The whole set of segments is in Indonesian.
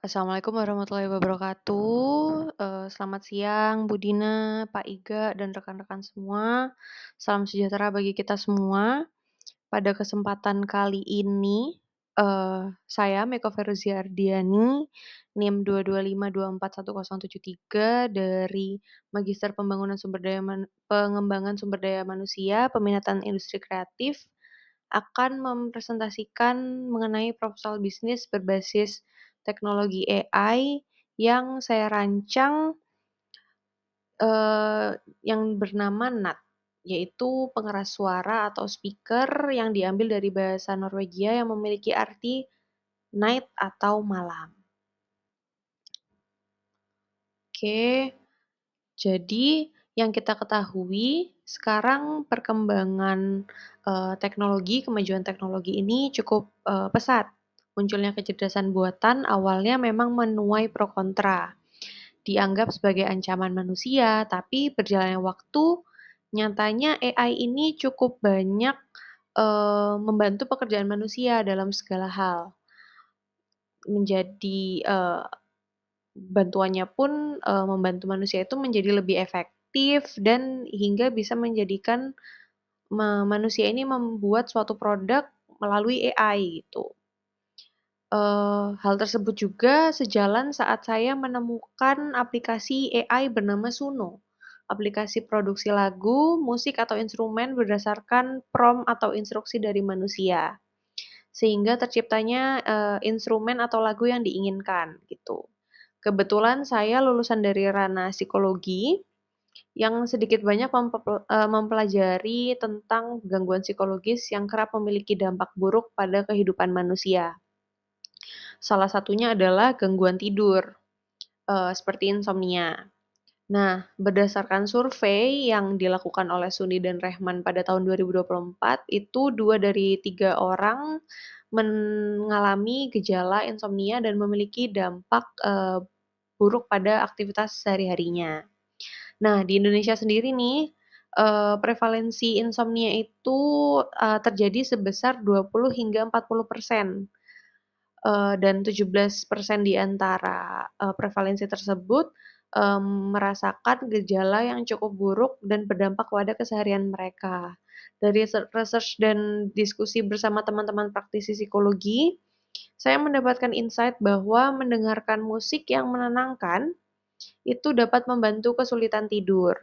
Assalamualaikum warahmatullahi wabarakatuh. Selamat siang Bu Dina, Pak Iga, dan rekan-rekan semua. Salam sejahtera bagi kita semua. Pada kesempatan kali ini, saya Meko Feruziah Ardiani, NIM 225241073 dari Magister Pengembangan Sumber Daya Manusia, Peminatan Industri Kreatif, akan mempresentasikan mengenai proposal bisnis berbasis teknologi AI yang saya rancang, eee, yang bernama NAT, yaitu pengeras suara atau speaker yang diambil dari bahasa Norwegia yang memiliki arti night atau malam. Oke, jadi yang kita ketahui sekarang perkembangan, kemajuan teknologi ini cukup, pesat. Munculnya kecerdasan buatan awalnya memang menuai pro kontra. Dianggap sebagai ancaman manusia, tapi berjalannya waktu, nyatanya AI ini cukup banyak, membantu pekerjaan manusia dalam segala hal. Menjadi, bantuannya pun, membantu manusia itu menjadi lebih efektif dan hingga bisa menjadikan manusia ini membuat suatu produk melalui AI gitu. Hal tersebut juga sejalan saat saya menemukan aplikasi AI bernama Suno. Aplikasi produksi lagu, musik, atau instrumen berdasarkan prompt atau instruksi dari manusia. Sehingga terciptanya, instrumen atau lagu yang diinginkan, gitu. Kebetulan saya lulusan dari ranah psikologi, yang sedikit banyak mempelajari tentang gangguan psikologis yang kerap memiliki dampak buruk pada kehidupan manusia. Salah satunya adalah gangguan tidur, seperti insomnia. Nah, berdasarkan survei yang dilakukan oleh Suni dan Rehman pada tahun 2024, itu 2 dari 3 orang mengalami gejala insomnia dan memiliki dampak, buruk pada aktivitas sehari-harinya. Nah, di Indonesia sendiri nih, prevalensi insomnia itu, terjadi sebesar 20 hingga 40%. Dan 17% di antara, prevalensi tersebut, merasakan gejala yang cukup buruk dan berdampak pada keseharian mereka. Dari research dan diskusi bersama teman-teman praktisi psikologi, saya mendapatkan insight bahwa mendengarkan musik yang menenangkan, itu dapat membantu kesulitan tidur.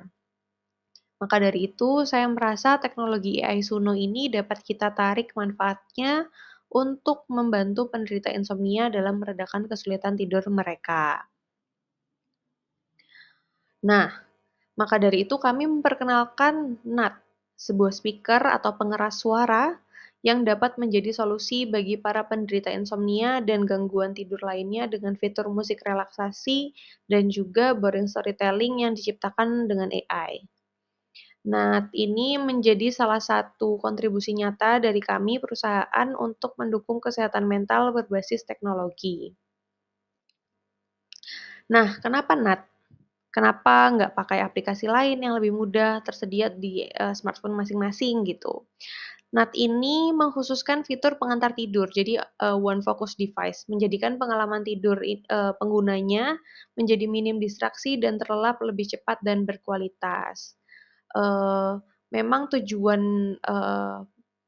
Maka dari itu, saya merasa teknologi AI Suno ini dapat kita tarik manfaatnya untuk membantu penderita insomnia dalam meredakan kesulitan tidur mereka. Nah, maka dari itu kami memperkenalkan NAT, sebuah speaker atau pengeras suara yang dapat menjadi solusi bagi para penderita insomnia dan gangguan tidur lainnya dengan fitur musik relaksasi dan juga boring storytelling yang diciptakan dengan AI. Nah, ini menjadi salah satu kontribusi nyata dari kami perusahaan untuk mendukung kesehatan mental berbasis teknologi. Nah, kenapa NAT? Kenapa nggak pakai aplikasi lain yang lebih mudah tersedia di, smartphone masing-masing gitu? NAT ini mengkhususkan fitur pengantar tidur, jadi, one focus device, menjadikan pengalaman tidur penggunanya menjadi minim distraksi dan terlelap lebih cepat dan berkualitas. Eee, Memang tujuan,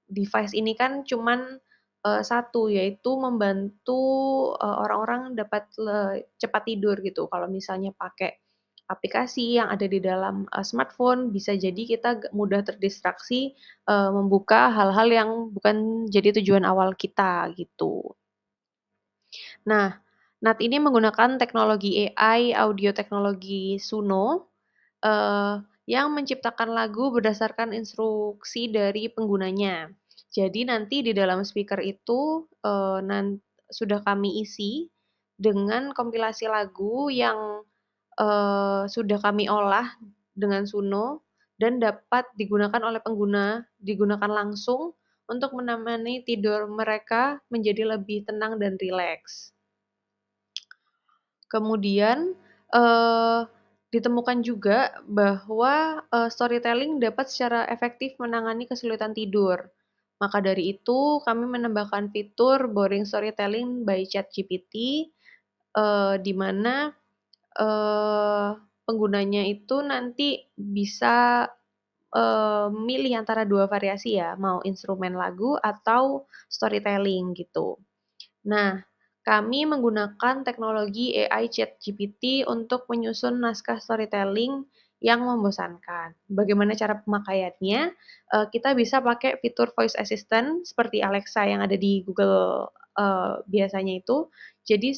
device ini kan cuman, satu, yaitu membantu, orang-orang dapat cepat tidur gitu. Kalau misalnya pakai aplikasi yang ada di dalam, smartphone, bisa jadi kita mudah terdistraksi, membuka hal-hal yang bukan jadi tujuan awal kita, gitu. Nah, NAT ini menggunakan teknologi AI audio teknologi Suno, yang menciptakan lagu berdasarkan instruksi dari penggunanya. Jadi nanti di dalam speaker itu, sudah kami isi dengan kompilasi lagu yang, sudah kami olah dengan Suno dan dapat digunakan oleh pengguna, digunakan langsung untuk menemani tidur mereka menjadi lebih tenang dan rileks. Kemudian, eee, ditemukan juga bahwa, storytelling dapat secara efektif menangani kesulitan tidur. Maka dari itu, kami menambahkan fitur boring storytelling by ChatGPT, di mana, eee, penggunanya itu nanti bisa, milih antara 2 variasi ya, mau instrumen lagu atau storytelling gitu. Nah, kami menggunakan teknologi AI ChatGPT untuk menyusun naskah storytelling yang membosankan. Bagaimana cara pemakaiannya? Kita bisa pakai fitur voice assistant seperti Alexa yang ada di Google, biasanya itu. Jadi,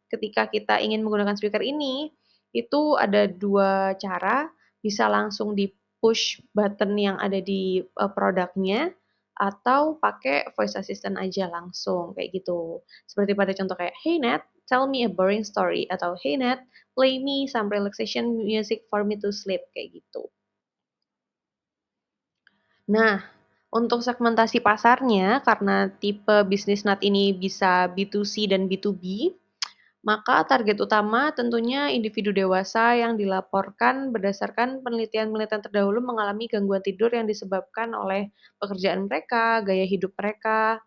ketika kita ingin menggunakan speaker ini, itu ada 2 cara, bisa langsung di-push button yang ada di, produknya, atau pakai voice assistant aja langsung, kayak gitu. Seperti pada contoh kayak, "Hey Nat, tell me a boring story," atau, "Hey Nat, play me some relaxation music for me to sleep," kayak gitu. Nah, untuk segmentasi pasarnya, karena tipe bisnis Nat ini bisa B2C dan B2B, maka target utama tentunya individu dewasa yang dilaporkan berdasarkan penelitian-penelitian terdahulu mengalami gangguan tidur yang disebabkan oleh pekerjaan mereka, gaya hidup mereka.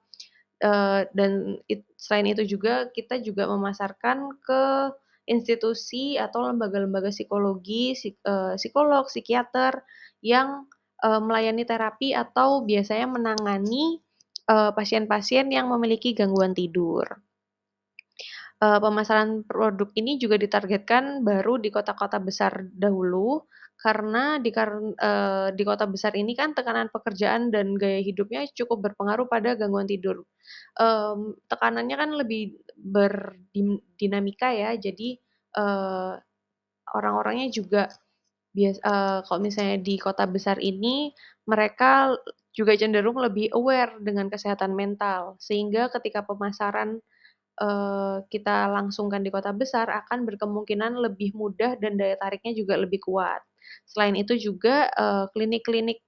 Dan selain itu juga kita juga memasarkan ke institusi atau lembaga-lembaga psikologi, psikolog, psikiater yang, melayani terapi atau biasanya menangani, pasien-pasien yang memiliki gangguan tidur. Pemasaran produk ini juga ditargetkan baru di kota-kota besar dahulu, karena di kota besar ini kan tekanan pekerjaan dan gaya hidupnya cukup berpengaruh pada gangguan tidur. Tekanannya kan lebih dinamika ya, jadi, eee, orang-orangnya juga kalau misalnya di kota besar ini, mereka juga cenderung lebih aware dengan kesehatan mental, sehingga ketika pemasaran kita langsungkan di kota besar akan berkemungkinan lebih mudah dan daya tariknya juga lebih kuat. Selain itu juga, klinik-klinik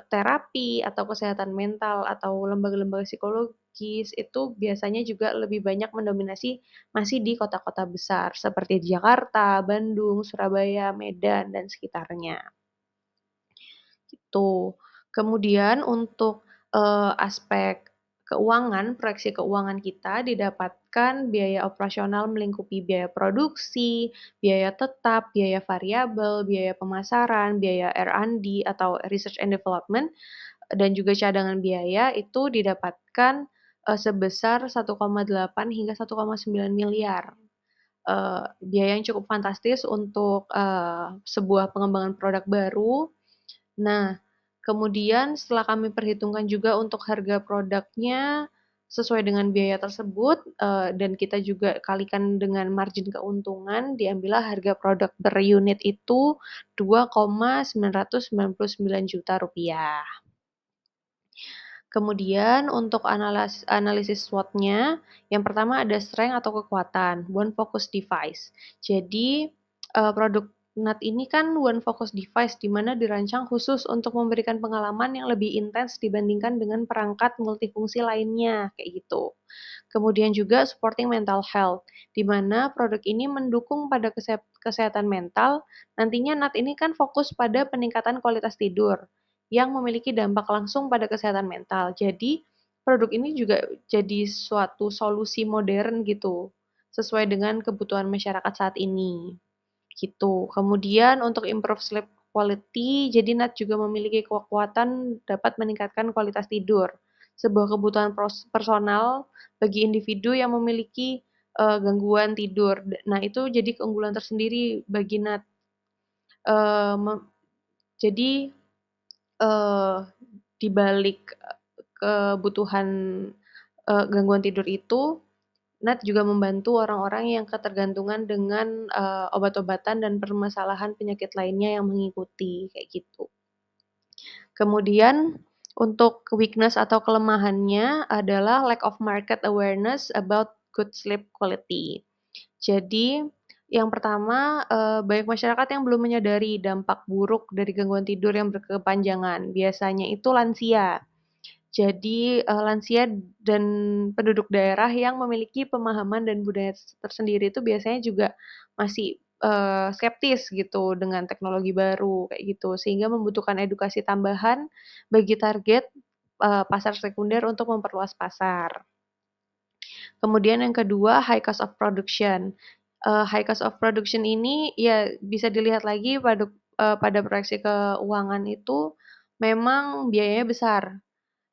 terapi atau kesehatan mental atau lembaga-lembaga psikologis itu biasanya juga lebih banyak mendominasi masih di kota-kota besar seperti Jakarta, Bandung, Surabaya, Medan, dan sekitarnya. Gitu. Kemudian untuk, aspek keuangan, proyeksi keuangan kita didapatkan biaya operasional melingkupi biaya produksi, biaya tetap, biaya variabel, biaya pemasaran, biaya R&D atau research and development, dan juga cadangan biaya itu didapatkan, sebesar 1,8 hingga 1,9 miliar. Biaya yang cukup fantastis untuk, sebuah pengembangan produk baru. Nah, kemudian setelah kami perhitungkan juga untuk harga produknya sesuai dengan biaya tersebut, dan kita juga kalikan dengan margin keuntungan, diambillah harga produk per unit itu Rp2,999 juta. Kemudian untuk analisis SWOT-nya, yang pertama ada strength atau kekuatan, one focus device. Jadi, produk NAT ini kan one focus device di mana dirancang khusus untuk memberikan pengalaman yang lebih intens dibandingkan dengan perangkat multifungsi lainnya, kayak gitu. Kemudian juga supporting mental health, di mana produk ini mendukung pada kesehatan mental. Nantinya NAT ini kan fokus pada peningkatan kualitas tidur yang memiliki dampak langsung pada kesehatan mental. Jadi, produk ini juga jadi suatu solusi modern gitu, sesuai dengan kebutuhan masyarakat saat ini, gitu. Kemudian untuk improve sleep quality, jadi NAT juga memiliki kekuatan dapat meningkatkan kualitas tidur, sebuah kebutuhan personal bagi individu yang memiliki, gangguan tidur. Nah, itu jadi keunggulan tersendiri bagi NAT, eee, me jadi di balik, kebutuhan, gangguan tidur itu, NAT juga membantu orang-orang yang ketergantungan dengan, obat-obatan dan permasalahan penyakit lainnya yang mengikuti, kayak gitu. Kemudian untuk weakness atau kelemahannya adalah lack of market awareness about good sleep quality. Jadi, yang pertama, banyak masyarakat yang belum menyadari dampak buruk dari gangguan tidur yang berkepanjangan, biasanya itu lansia. Jadi, lansia dan penduduk daerah yang memiliki pemahaman dan budaya tersendiri itu biasanya juga masih, skeptis gitu dengan teknologi baru, kayak gitu. Sehingga membutuhkan edukasi tambahan bagi target, pasar sekunder untuk memperluas pasar. Kemudian yang kedua, high cost of production. High cost of production ini ya bisa dilihat lagi pada proyeksi keuangan itu memang biayanya besar.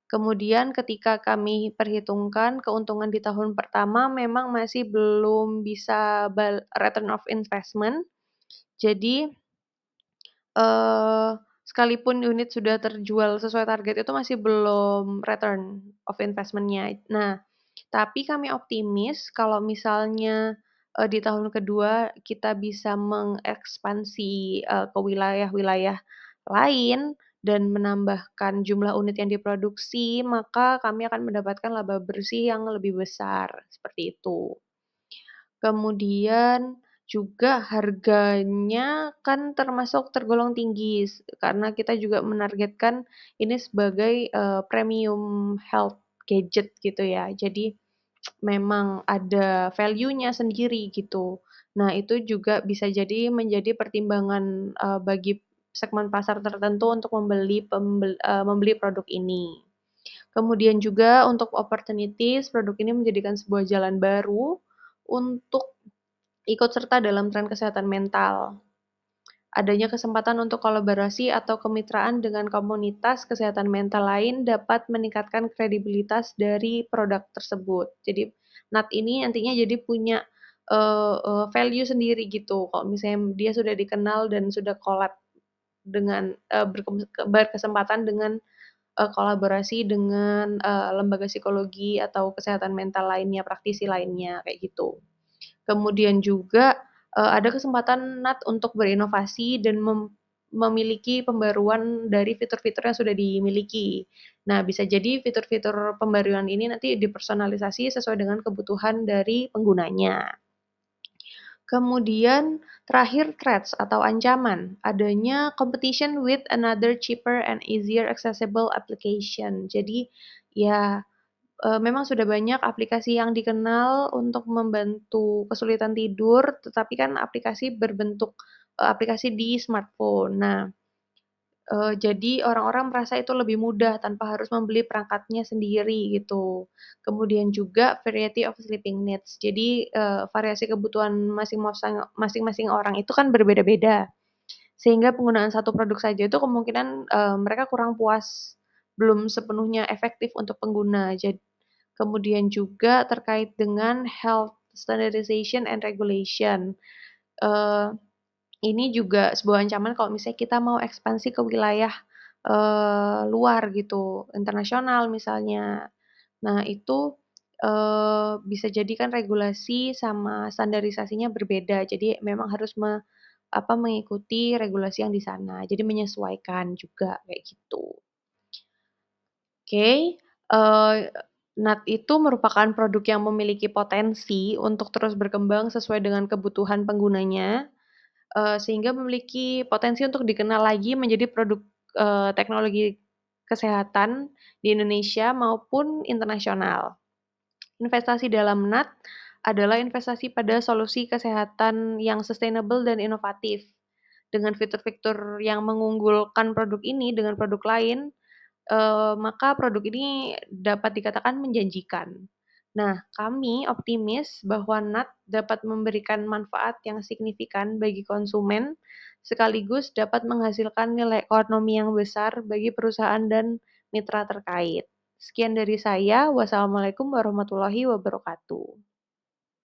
Kemudian ketika kami perhitungkan keuntungan di tahun pertama memang masih belum bisa return of investment. Jadi, eee, sekalipun unit sudah terjual sesuai target itu masih belum return of investment-nya. Nah, tapi kami optimis kalau misalnya, di tahun kedua kita bisa mengekspansi, ke wilayah-wilayah lain dan menambahkan jumlah unit yang diproduksi, maka kami akan mendapatkan laba bersih yang lebih besar, seperti itu. Kemudian juga harganya kan termasuk tergolong tinggi karena kita juga menargetkan ini sebagai, premium health gadget gitu ya. Jadi memang ada value-nya sendiri gitu. Nah, itu juga bisa jadi menjadi pertimbangan, bagi segmen pasar tertentu untuk membeli produk ini. Kemudian juga untuk opportunities, produk ini menjadikan sebuah jalan baru untuk ikut serta dalam tren kesehatan mental. Adanya kesempatan untuk kolaborasi atau kemitraan dengan komunitas kesehatan mental lain dapat meningkatkan kredibilitas dari produk tersebut. Jadi, NAT ini nantinya jadi punya, value sendiri gitu, kalau misalnya dia sudah dikenal dan sudah collab dengan, berkesempatan dengan, kolaborasi dengan, lembaga psikologi atau kesehatan mental lainnya, praktisi lainnya, kayak gitu. Kemudian juga, ada kesempatan NAT untuk berinovasi dan memiliki pembaruan dari fitur-fitur yang sudah dimiliki. Nah, bisa jadi fitur-fitur pembaruan ini nanti dipersonalisasi sesuai dengan kebutuhan dari penggunanya. Kemudian terakhir threats atau ancaman, adanya competition with another cheaper and easier accessible application. Jadi, ya memang sudah banyak aplikasi yang dikenal untuk membantu kesulitan tidur, tetapi kan aplikasi di smartphone. Nah, jadi orang-orang merasa itu lebih mudah tanpa harus membeli perangkatnya sendiri gitu. Kemudian juga variety of sleeping needs. Jadi, variasi kebutuhan masing-masing orang itu kan berbeda-beda. Sehingga penggunaan satu produk saja itu kemungkinan, mereka kurang puas, belum sepenuhnya efektif untuk pengguna. Kemudian juga terkait dengan health standardization and regulation. Eee, ini juga sebuah ancaman kalau misalnya kita mau ekspansi ke wilayah, luar gitu, internasional misalnya. Nah itu, bisa jadi kan regulasi sama standarisasinya berbeda, jadi memang harus mengikuti regulasi yang di sana, jadi menyesuaikan juga kayak gitu. Oke, NAT itu merupakan produk yang memiliki potensi untuk terus berkembang sesuai dengan kebutuhan penggunanya, sehingga memiliki potensi untuk dikenal lagi menjadi produk, teknologi kesehatan di Indonesia maupun internasional. Investasi dalam NAT adalah investasi pada solusi kesehatan yang sustainable dan inovatif. Dengan fitur-fitur yang mengunggulkan produk ini dengan produk lain, maka produk ini dapat dikatakan menjanjikan. Nah, kami optimis bahwa NAT dapat memberikan manfaat yang signifikan bagi konsumen, sekaligus dapat menghasilkan nilai ekonomi yang besar bagi perusahaan dan mitra terkait. Sekian dari saya. Wassalamualaikum warahmatullahi wabarakatuh.